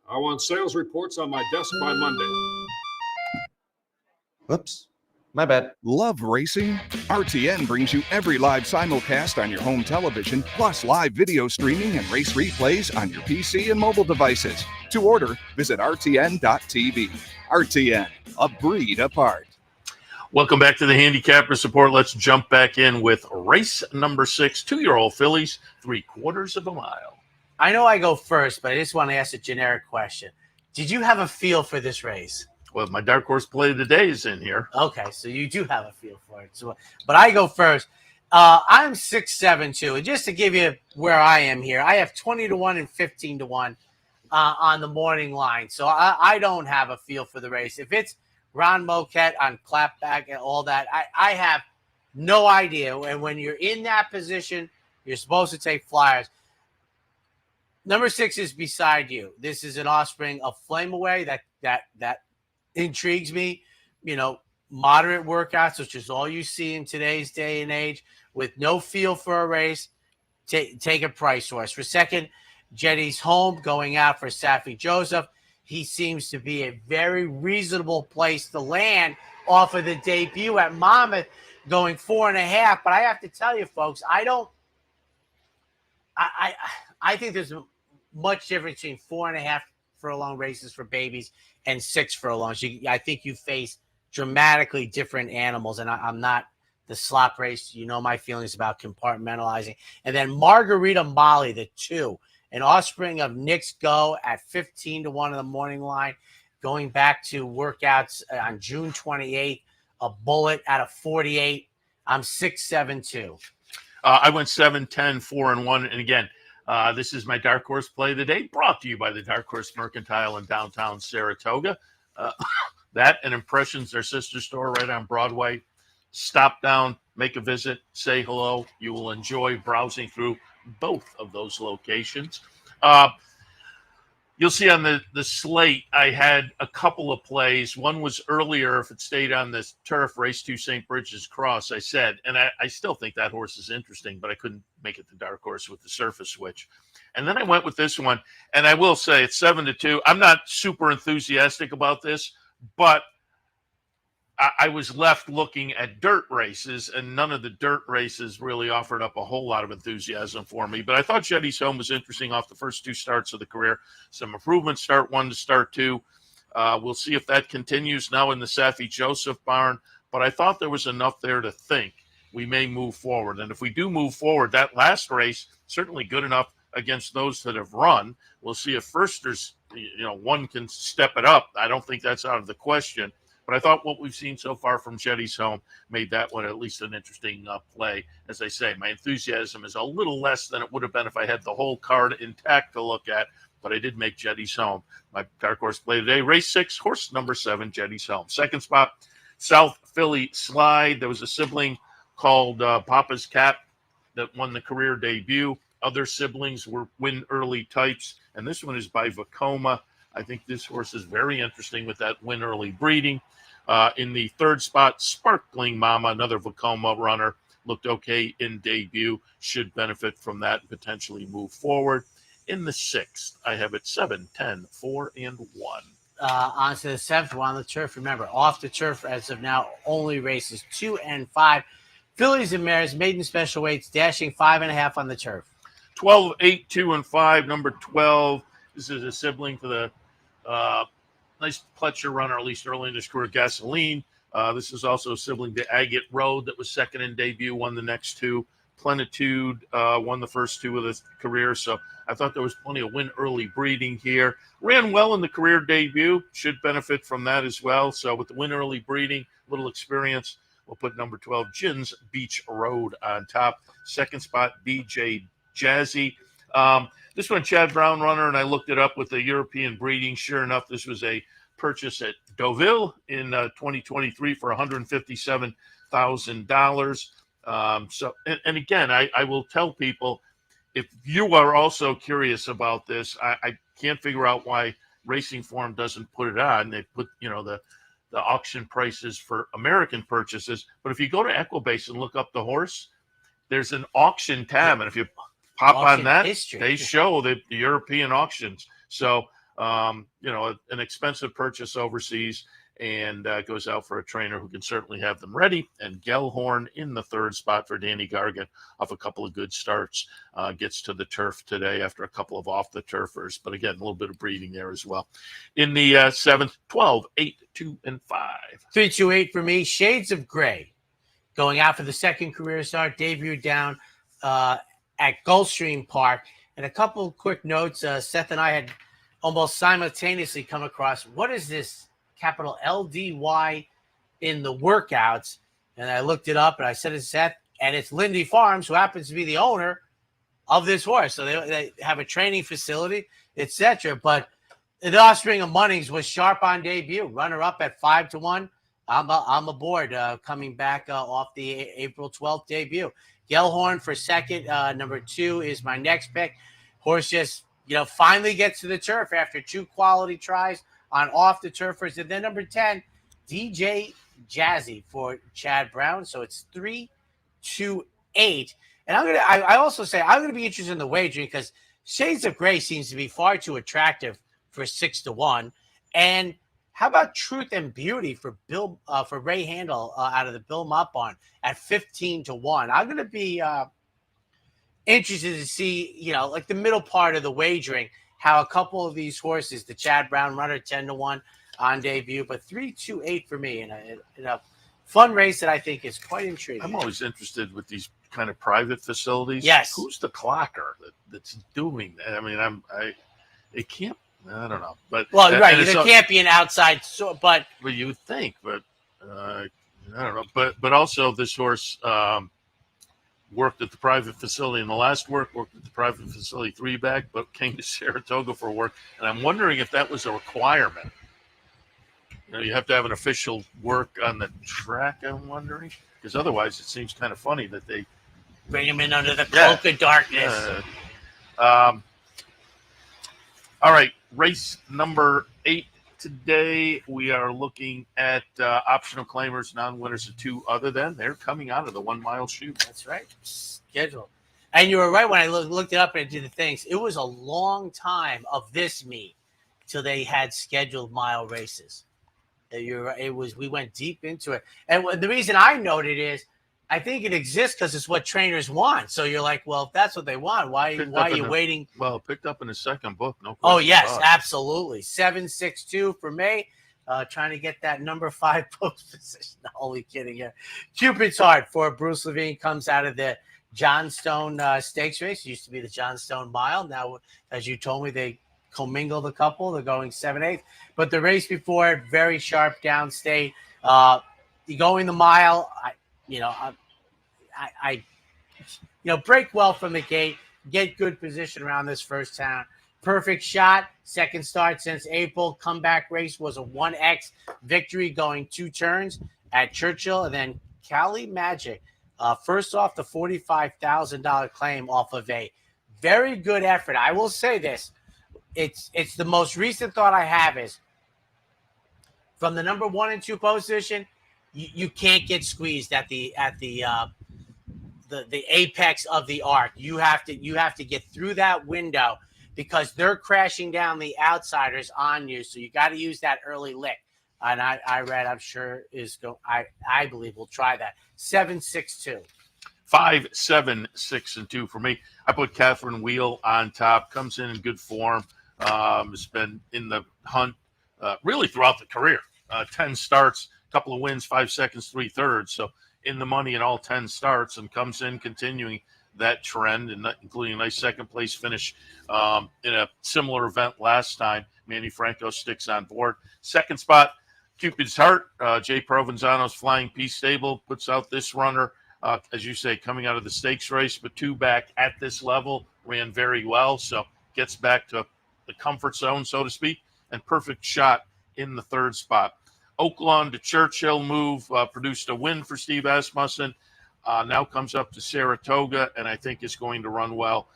I want sales reports on my desk by Monday. Whoops. My bad. Love racing? RTN brings you every live simulcast on your home television, plus live video streaming and race replays on your PC and mobile devices. To order, visit rtn.tv. RTN, a breed apart. Welcome back to the Handicappers Report. Let's jump back in with race number 6, 2-year-old fillies, 3/4 of a mile. I know I go first, but I just want to ask a generic question. Did you have a feel for this race? Well, my dark horse play of the day is in here. Okay, so you do have a feel for it. So, but I go first. I'm 6-7-2, and just to give you where I am here, I have 20-1 and 15-1 on the morning line. So I don't have a feel for the race. If it's Ron Moquette on clapback and all that, I have no idea. And when you're in that position, you're supposed to take flyers. Number 6 is Beside You. This is an offspring of Flame Away that intrigues me. You know, moderate workouts, which is all you see in today's day and age, with no feel for a race. Take a price horse. For second, Jetty's Home going out for Safi Joseph. He seems to be a very reasonable place to land off of the debut at Monmouth, going 4.5. But I have to tell you, folks, I think there's much difference between 4.5 furlong races for babies and 6 furlongs. I think you face dramatically different animals, and I'm not the slop race. You know my feelings about compartmentalizing. And then Margarita Molly, the 2, an offspring of Nick's Go at 15-1 in the morning line, going back to workouts on June 28th, a bullet at a 48. I'm 6-7-2. I went 7-10, 4-1. And again, this is my dark horse play of the day, brought to you by the Dark Horse Mercantile in downtown Saratoga. That and Impressions, their sister store right on Broadway. Stop down, make a visit, say hello. You will enjoy browsing through both of those locations. You'll see on the slate, I had a couple of plays. One was earlier, if it stayed on this turf, race 2 St. Bridget's Cross, I said, and I still think that horse is interesting, but I couldn't make it the dark horse with the surface switch. And then I went with this one, and I will say it's 7-2. I'm not super enthusiastic about this, but I was left looking at dirt races, and none of the dirt races really offered up a whole lot of enthusiasm for me. But I thought Jetty's Home was interesting off the first 2 starts of the career. Some improvements, start 1 to start 2. We'll see if that continues now in the Safi Joseph barn. But I thought there was enough there to think we may move forward. And if we do move forward, that last race, certainly good enough against those that have run. We'll see if Firster's, one can step it up. I don't think that's out of the question. But I thought what we've seen so far from Jetty's Home made that one at least an interesting play. As I say, my enthusiasm is a little less than it would have been if I had the whole card intact to look at. But I did make Jetty's Home my dark horse play today. Race 6, horse number 7, Jetty's Home. Second spot, South Philly Slide. There was a sibling called Papa's Cat that won the career debut. Other siblings were win early types. And this one is by Vacoma. I think this horse is very interesting with that win early breeding. In the third spot, Sparkling Mama, another Vacoma runner, looked okay in debut, should benefit from that and potentially move forward. In the 6th, I have it 7, 10, 4, and 1. On to the 7th, we're on the turf. Remember, off the turf as of now, only races 2 and 5. Fillies and mares, maiden special weights, dashing 5.5 on the turf. 12, 8, 2, and 5. Number 12. This is a sibling to the nice Pletcher runner, at least early in his career, Gasoline. This is also a sibling to Agate Road that was second in debut, won the next 2. Plenitude won the first 2 of his career. So I thought there was plenty of win early breeding here. Ran well in the career debut, should benefit from that as well. So with the win early breeding, little experience, we'll put number 12, Gins Beach Road on top. Second spot, BJ Jazzy. This one, Chad Brown runner, and I looked it up with the European breeding. Sure enough, this was a purchase at Deauville in 2023 for $157,000. And again, I will tell people, if you are also curious about this, I can't figure out why Racing Form doesn't put it on. They put, the auction prices for American purchases. But if you go to Equibase and look up the horse, there's an auction tab. And if you pop on that, history. They show the European auctions. So, an expensive purchase overseas, and goes out for a trainer who can certainly have them ready. And Gellhorn in the third spot for Danny Gargan off a couple of good starts, gets to the turf today after a couple of off the turfers. But again, a little bit of breeding there as well. In the 7th, 12, 8, 2, and 5. 3, 2, 8 for me. Shades of Gray going out for the second career start, debuted down at Gulfstream Park. And a couple quick notes. Seth and I had almost simultaneously come across, what is this capital LDY in the workouts? And I looked it up and I said to Seth, and it's Lindy Farms, who happens to be the owner of this horse. So they have a training facility, etc. But the offspring of Munnings was sharp on debut, runner up at 5-1. I'm aboard, coming back off the April 12th debut. Gellhorn for second. Number 2 is my next pick. Horse just, finally gets to the turf after 2 quality tries on off the turfers. And then number 10, DJ Jazzy for Chad Brown. So it's 3, 2, 8. And I also say I'm gonna be interested in the wagering, because Shades of Grey seems to be far too attractive for 6-1. And how about Truth and Beauty for Ray Handel out of the Bill Mott barn at 15-1? I'm going to be interested to see, like the middle part of the wagering, how a couple of these horses, the Chad Brown runner 10-1 on debut, but 3-2-8 for me in a fun race that I think is quite intriguing. I'm always interested with these kind of private facilities. Yes. Who's the clocker that's doing that? I mean, it can't. I don't know, but right, there can't be an outside, but you would think, but I don't know, but also this horse worked at the private facility in the last worked at the private facility 3 back, but came to Saratoga for work, and I'm wondering if that was a requirement. You have to have an official work on the track. I'm wondering, because otherwise it seems kind of funny that they bring him in under the cloak of darkness. All right, race number 8 today. We are looking at optional claimers, non-winners of 2 other than. They're coming out of the 1 mile chute. That's right. Schedule. And you were right when I looked it up and did the things. It was a long time of this meet till they had scheduled mile races. We went deep into it. And the reason I noted is I think it exists because it's what trainers want. So you're like, well, if that's what they want, why are you waiting? Well, picked up in the second book. No question. Oh, yes, absolutely. 7-6-2 for me. Trying to get that number 5 post position. Only kidding here. Cupid's Heart for Bruce Levine comes out of the Johnstone Stakes race. It used to be the Johnstone Mile. Now, as you told me, they commingled a couple. They're going 7/8. But the race before it, very sharp downstate. You going the mile, I break well from the gate, get good position around this first town. Perfect shot, second start since April. Comeback race was a 1X victory going 2 turns at Churchill. And then Cali Magic, first off the $45,000 claim off of a very good effort. I will say this. It's the most recent thought I have is from the number 1 and 2 position, you can't get squeezed at the apex of the arc. You have to get through that window because they're crashing down the outsiders on you. So you got to use that early lick. And I read, I'm sure I believe we'll try that. 7-6-2. 5, 7, 6, and 2 for me. I put Catherine Wheel on top. Comes in good form. Has been in the hunt really throughout the career. 10 starts, couple of wins, 5 seconds, 3/3. So in the money in all 10 starts, and comes in continuing that trend, and including a nice second place finish in a similar event last time. Manny Franco sticks on board. Second spot, Cupid's Heart. Jay Provenzano's Flying Peace Stable puts out this runner. As you say, coming out of the stakes race, but 2 back at this level, ran very well. So gets back to the comfort zone, so to speak, and perfect shot in the 3rd spot. Oaklawn to Churchill move produced a win for Steve Asmussen. Now comes up to Saratoga, and I think is going to run well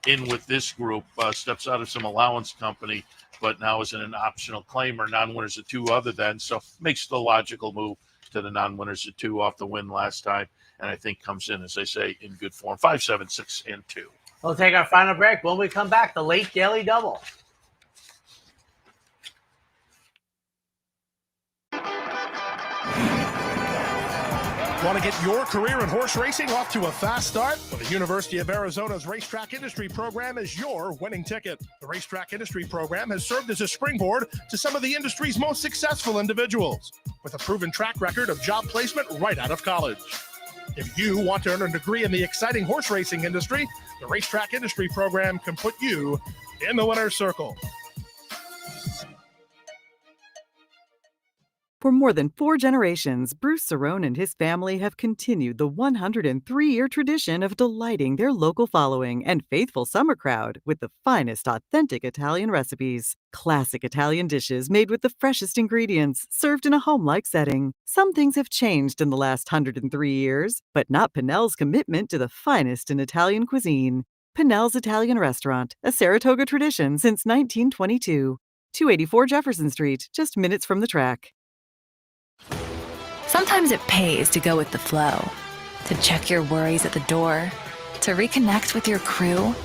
in with this group. Steps out of some allowance company, but now is in an optional claimer, non-winners of 2 other than. So makes the logical move to the non-winners of 2 off the win last time. And I think comes in, as I say, in good form. 5, 7, 6, and 2. We'll take our final break. When we come back, the late Daily Double. Want to get your career in horse racing off to a fast start? Well, the University of Arizona's Racetrack Industry Program is your winning ticket. The Racetrack Industry Program has served as a springboard to some of the industry's most successful individuals, with a proven track record of job placement right out of college. If you want to earn a degree in the exciting horse racing industry, the Racetrack Industry Program can put you in the winner's circle. For more than 4 generations, Bruce Cerrone and his family have continued the 103-year tradition of delighting their local following and faithful summer crowd with the finest authentic Italian recipes. Classic Italian dishes made with the freshest ingredients, served in a home-like setting. Some things have changed in the last 103 years, but not Pinnell's commitment to the finest in Italian cuisine. Pinnell's Italian Restaurant, a Saratoga tradition since 1922. 284 Jefferson Street, just minutes from the track. Sometimes it pays to go with the flow, to check your worries at the door, to reconnect with your crew.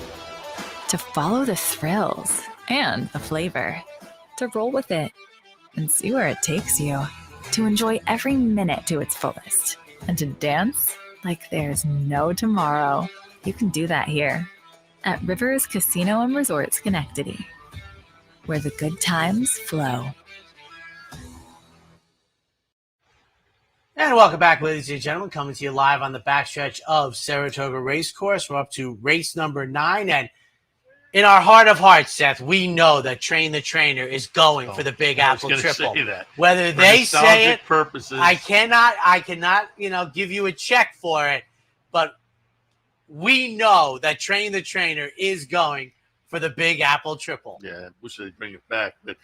to follow the thrills and the flavor, to roll with it and see where it takes you, to enjoy every minute to its fullest, and to dance like there's no tomorrow. You can do that here at Rivers Casino and Resort Schenectady, where the good times flow. And welcome back, ladies and gentlemen, coming to you live on the backstretch of Saratoga Race Course. We're up to race number 9, and in our heart of hearts, Seth, we know that Train the Trainer is going for the Big Apple Triple. Whether they say it, purposes. I cannot, give you a check for it, but we know that Train the Trainer is going for the Big Apple Triple. Yeah, wish they'd bring it back, but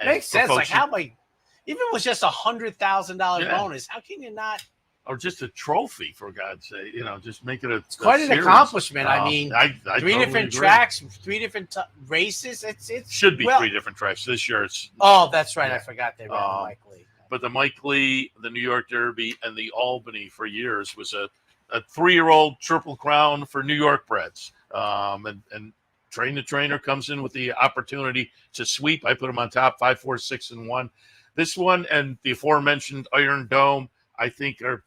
makes sense. Like how even if it was just $100,000 bonus, how can you not? Or just a trophy, for God's sake, just make it It's quite an accomplishment. I mean, I three totally different agree. tracks, 3 different races. It should be 3 different tracks this year. It's that's right. I forgot they ran the Mike Lee. But the Mike Lee, the New York Derby, and the Albany for years was a 3-year-old Triple Crown for New York breds. And Train the Trainer comes in with the opportunity to sweep. I put them on top, 5, 4, 6, and 1. This one and the aforementioned Iron Dome, I think are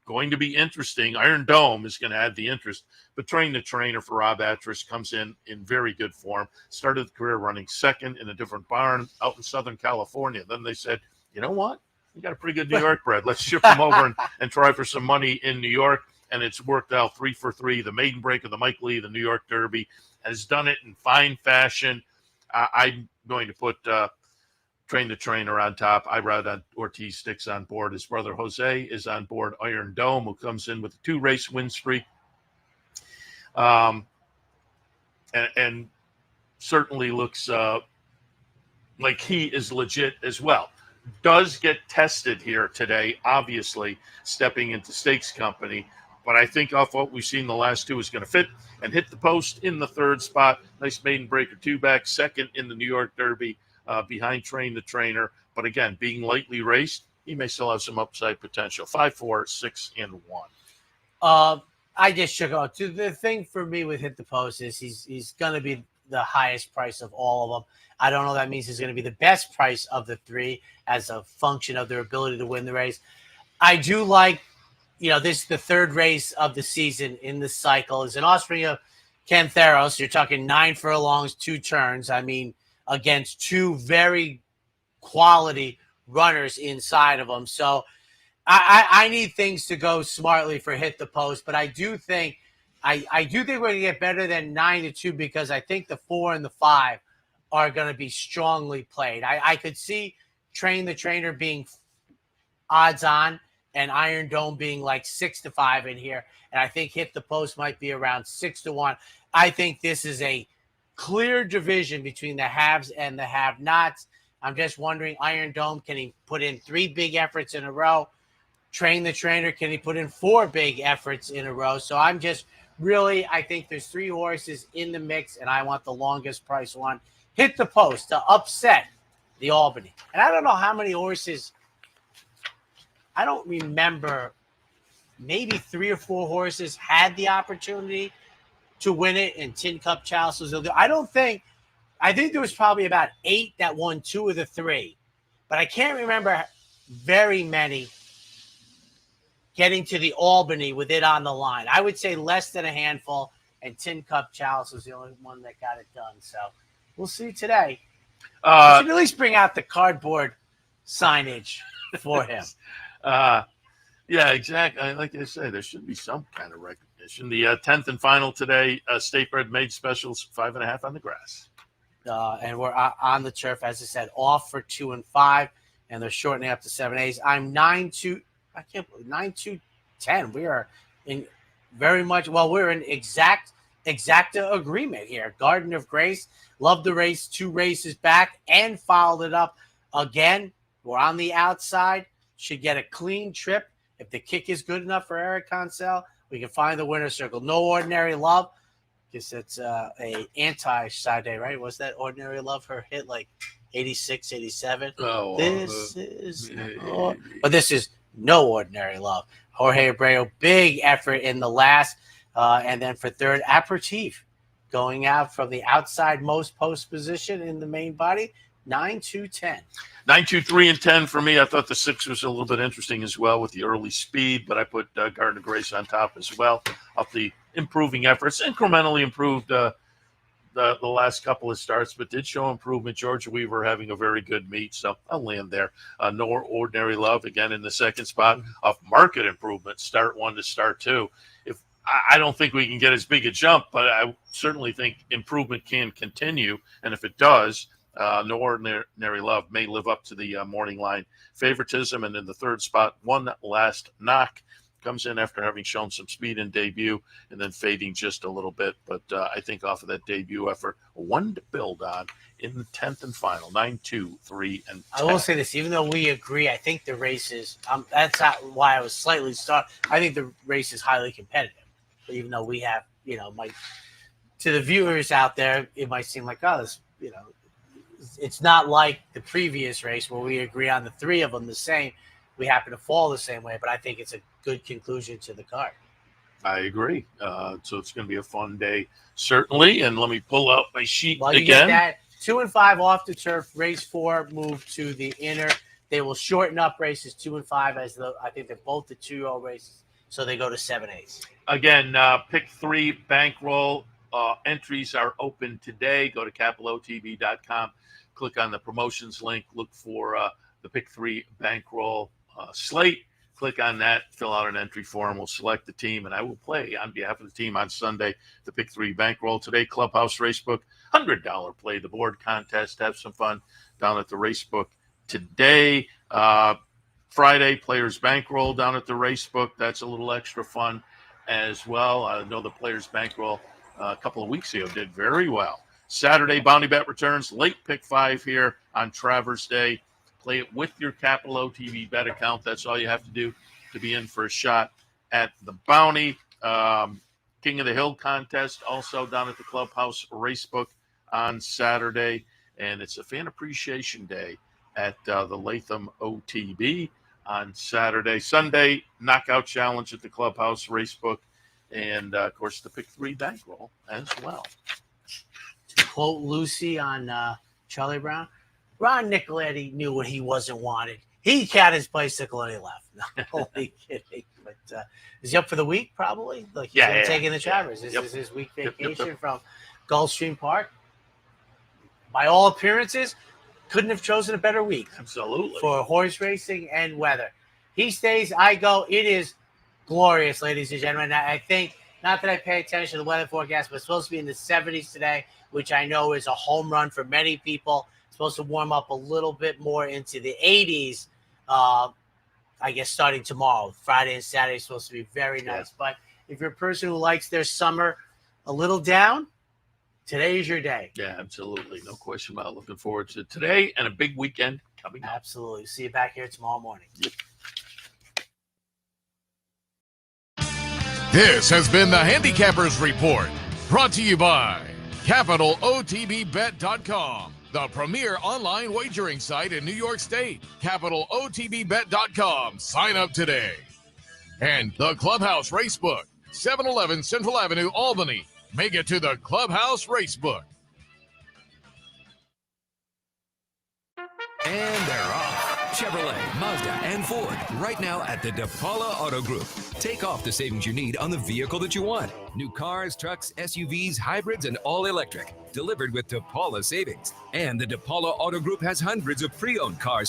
going to be interesting. Iron Dome is going to add the interest, but Train the Trainer for Rob Atras comes in very good form. Started the career running second in a different barn out in Southern California. Then they said, you know what? We got a pretty good New York bred. Let's ship them over and try for some money in New York. And it's worked out 3 for 3. The maiden break of the Mike Lee, the New York Derby, has done it in fine fashion. I'm going to put Train the Trainer on top. I ride on Ortiz sticks on board. His brother Jose is on board Iron Dome, who comes in with a 2-race win streak. And certainly looks like he is legit as well. Does get tested here today, obviously, stepping into stakes company. But I think off what we've seen the last 2 is going to fit and hit the post in the 3rd spot. Nice maiden breaker 2 back, second in the New York Derby. Behind Train the Trainer, but again, being lightly raced, he may still have some upside potential. 5, 4, 6, and 1. I just shook out. The thing for me with Hit the Post is he's going to be the highest price of all of them. I don't know. That means he's going to be the best price of the 3 as a function of their ability to win the race. I do like, this is the 3rd race of the season in the cycle. Is an offspring of Cantheros. You're talking 9 furlongs, 2 turns. I mean, against 2 very quality runners inside of them. So I need things to go smartly for Hit the Post, but I do think we're going to get better than 9-2 because I think the 4 and the 5 are going to be strongly played. I could see Train the Trainer being odds on and Iron Dome being like 6-5 in here. And I think Hit the Post might be around 6-1. I think this is a clear division between the haves and the have-nots. I'm just wondering, Iron Dome, can he put in 3 big efforts in a row? Train the Trainer, can he put in 4 big efforts in a row? So I'm just I think there's 3 horses in the mix, and I want the longest price one. Hit the Post to upset the Albany. And I don't know how many horses. I don't remember. Maybe 3 or 4 horses had the opportunity to win it, and Tin Cup Chalice was. I think there was probably about 8 that won 2 of the 3, but I can't remember very many getting to the Albany with it on the line. I would say less than a handful, and Tin Cup Chalice was the only one that got it done. So we'll see today. We should at least bring out the cardboard signage for him. Yeah, exactly. Like I say, there should be some kind of recognition. The 10th and final today, State Bred Made Specials, 5.5 on the grass. And we're on the turf, as I said, off for 2 and 5, and they're shortening up to 7/8. I'm 9-2. I can't believe 9-2-10. We are in very much. Well, we're in exacta agreement here. Garden of Grace loved the race 2 races back and followed it up again. We're on the outside. Should get a clean trip. If the kick is good enough for Eric Consell, we can find the winner's circle. No Ordinary Love. Guess it's a anti-Sade, right? Was that Ordinary Love her hit like 86, 87? Oh, this is No Ordinary Love. Jorge Abreu, big effort in the last. And then for third, Aperitif. going out from the outside most post position in the main body, 9, 2, 10. 9, 2, 3, and 10 for me. I thought the 6 was a little bit interesting as well with the early speed, but I put Gardner Grace on top as well of the improving efforts. Incrementally improved the last couple of starts, but did show improvement. Georgia Weaver having a very good meet, so I'll land there. No Ordinary Love, again, in the second spot of market improvement, start 1 to start 2. I don't think we can get as big a jump, but I certainly think improvement can continue, and if it does, No Ordinary Love may live up to the morning line favoritism. And in the third spot, One Last Knock comes in after having shown some speed in debut and then fading just a little bit. But I think off of that debut effort, one to build on in the 10th and final, 9, 2, 3, and 10. I will say this, even though we agree, I think the race is, that's why I was slightly startled. I think the race is highly competitive. Even though we have, to the viewers out there, it might seem like, it's not like the previous race where we agree on the 3 of them the same. We happen to fall the same way, but I think it's a good conclusion to the card. I agree. So it's going to be a fun day, certainly. And let me pull out my sheet Well, you again. get that 2 and 5 off the turf. Race 4 move to the inner. They will shorten up races 2 and 5 I think they're both the 2-year-old races, so they go to 7/8. Again, pick 3 bankroll entries are open today. Go to capitalotv.com, click on the promotions link, look for the pick 3 bankroll slate. Click on that, fill out an entry form. We'll select the team, and I will play on behalf of the team on Sunday the pick 3 bankroll today. Clubhouse Racebook, $100 play the board contest. Have some fun down at the Racebook today. Friday, Players Bankroll down at the Racebook. That's a little extra fun as well. I know the Players Bankroll a couple of weeks ago did very well. Saturday, Bounty Bet returns. Late pick 5 here on Travers Day. Play it with your Capital OTB Bet account. That's all you have to do to be in for a shot at the Bounty. King of the Hill contest also down at the Clubhouse Racebook on Saturday. And it's a fan appreciation day at the Latham OTB on Saturday. Sunday, Knockout Challenge at the Clubhouse Racebook. And, of course, the pick 3 bankroll as well. To quote Lucy on Charlie Brown, Ron Nicoletti knew what he wasn't wanted. He got his bicycle and he left. No, only kidding. But is he up for the week, probably? Like he's taking the Travers. This is his week vacation from Gulfstream Park. By all appearances, couldn't have chosen a better week. Absolutely. For horse racing and weather. He stays, I go. It is glorious, ladies and gentlemen. I think, not that I pay attention to the weather forecast, but it's supposed to be in the 70s today, which I know is a home run for many people. It's supposed to warm up a little bit more into the 80s, I guess, starting tomorrow. Friday and Saturday is supposed to be very nice. But if you're a person who likes their summer a little down, today is your day. Yeah, absolutely. No question about it. Looking forward to today and a big weekend coming up. Absolutely. See you back here tomorrow morning. Yep. This has been the Handicappers Report, brought to you by CapitalOTBBet.com, the premier online wagering site in New York State. CapitalOTBBet.com. Sign up today. And the Clubhouse Racebook, 711 Central Avenue, Albany. Make it to the Clubhouse Racebook. And they're off. Chevrolet, Mazda, and Ford right now at the DePaula Auto Group. Take off the savings you need on the vehicle that you want. New cars, trucks, SUVs, hybrids, and all electric. Delivered with DePaula savings. And the DePaula Auto Group has hundreds of pre-owned cars